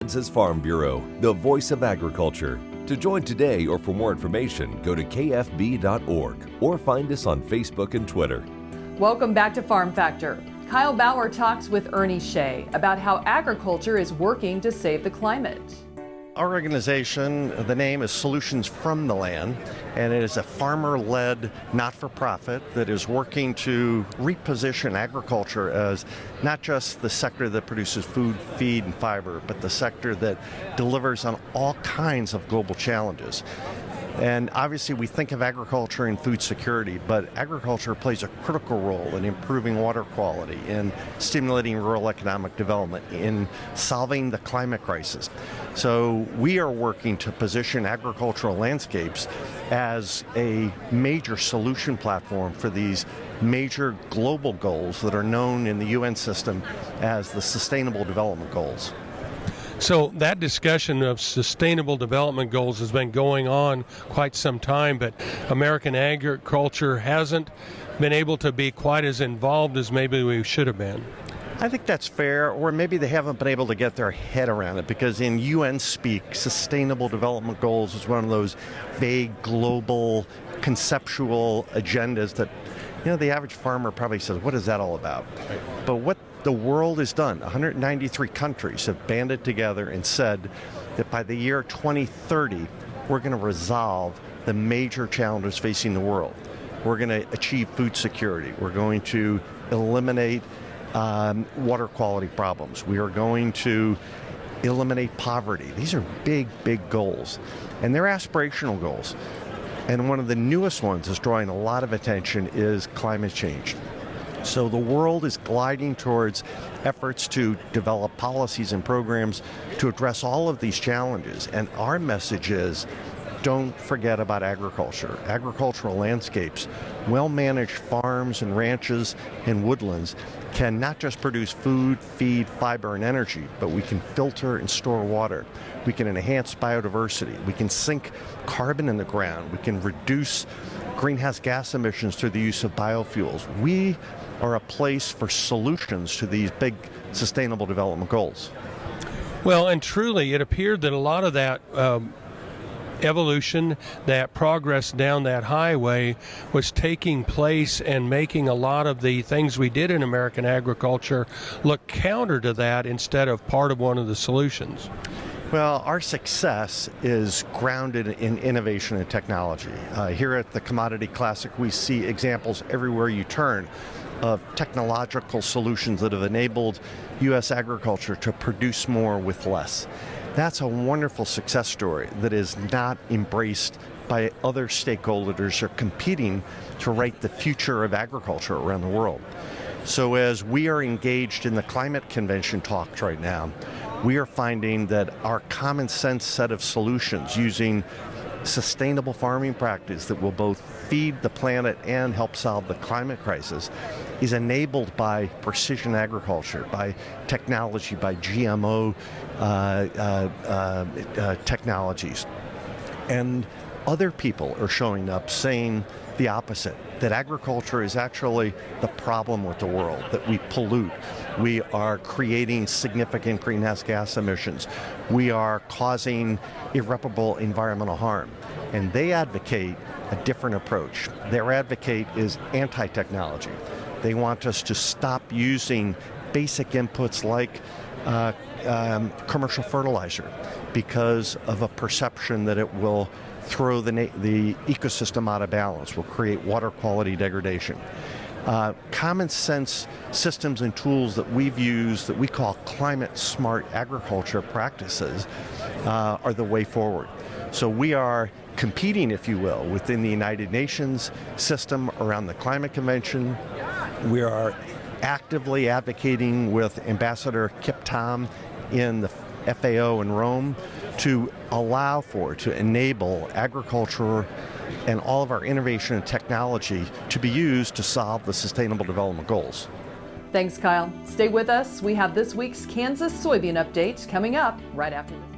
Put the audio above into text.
Kansas Farm Bureau, the voice of agriculture. To join today or for more information, go to kfb.org or find us on Facebook and Twitter. Welcome back to Farm Factor. Kyle Bauer talks with Ernie Shea about how agriculture is working to save the climate. Our organization, the name is Solutions from the Land, and it is a farmer-led not-for-profit that is working to reposition agriculture as not just the sector that produces food, feed, and fiber, but the sector that delivers on all kinds of global challenges. And obviously we think of agriculture and food security, but agriculture plays a critical role in improving water quality, in stimulating rural economic development, in solving the climate crisis. So we are working to position agricultural landscapes as a major solution platform for these major global goals that are known in the UN system as the Sustainable Development Goals. So that discussion of sustainable development goals has been going on quite some time, but American agriculture hasn't been able to be quite as involved as maybe we should have been. I think that's fair, or maybe they haven't been able to get their head around it, because in UN speak, Sustainable Development Goals is one of those vague, global, conceptual agendas that, the average farmer probably says, what is that all about? Right. But what the world has done, 193 countries have banded together and said that by the year 2030, we're going to resolve the major challenges facing the world. We're going to achieve food security. We're going to eliminate water quality problems. We are going to eliminate poverty. These are big, big goals, and they're aspirational goals. And one of the newest ones that's drawing a lot of attention is climate change. So the world is gliding towards efforts to develop policies and programs to address all of these challenges. And our message is, don't forget about agriculture. Agricultural landscapes, well-managed farms and ranches and woodlands can not just produce food, feed, fiber, and energy, but we can filter and store water. We can enhance biodiversity. We can sink carbon in the ground. We can reduce greenhouse gas emissions through the use of biofuels. We are a place for solutions to these big sustainable development goals. Well, and truly, it appeared that a lot of that evolution, that progress down that highway was taking place and making a lot of the things we did in American agriculture look counter to that instead of part of one of the solutions. Well, our success is grounded in innovation and technology. Here at the Commodity Classic, we see examples everywhere you turn of technological solutions that have enabled U.S. agriculture to produce more with less. That's a wonderful success story that is not embraced by other stakeholders who are competing to write the future of agriculture around the world. So as we are engaged in the climate convention talks right now, we are finding that our common sense set of solutions using sustainable farming practice that will both feed the planet and help solve the climate crisis is enabled by precision agriculture, by technology, by GMO technologies. And other people are showing up saying the opposite, that agriculture is actually the problem with the world, that we pollute. We are creating significant greenhouse gas emissions. We are causing irreparable environmental harm. And they advocate a different approach. Their advocate is anti-technology. They want us to stop using basic inputs like commercial fertilizer because of a perception that it will throw the ecosystem out of balance, will create water quality degradation. Common sense systems and tools that we've used that we call climate smart agriculture practices are the way forward. So we are competing, if you will, within the United Nations system around the climate convention. We are actively advocating with Ambassador Kip Tom in the FAO in Rome to allow for, to enable agriculture and all of our innovation and technology to be used to solve the Sustainable Development Goals. Thanks, Kyle. Stay with us. We have this week's Kansas soybean update coming up right after this.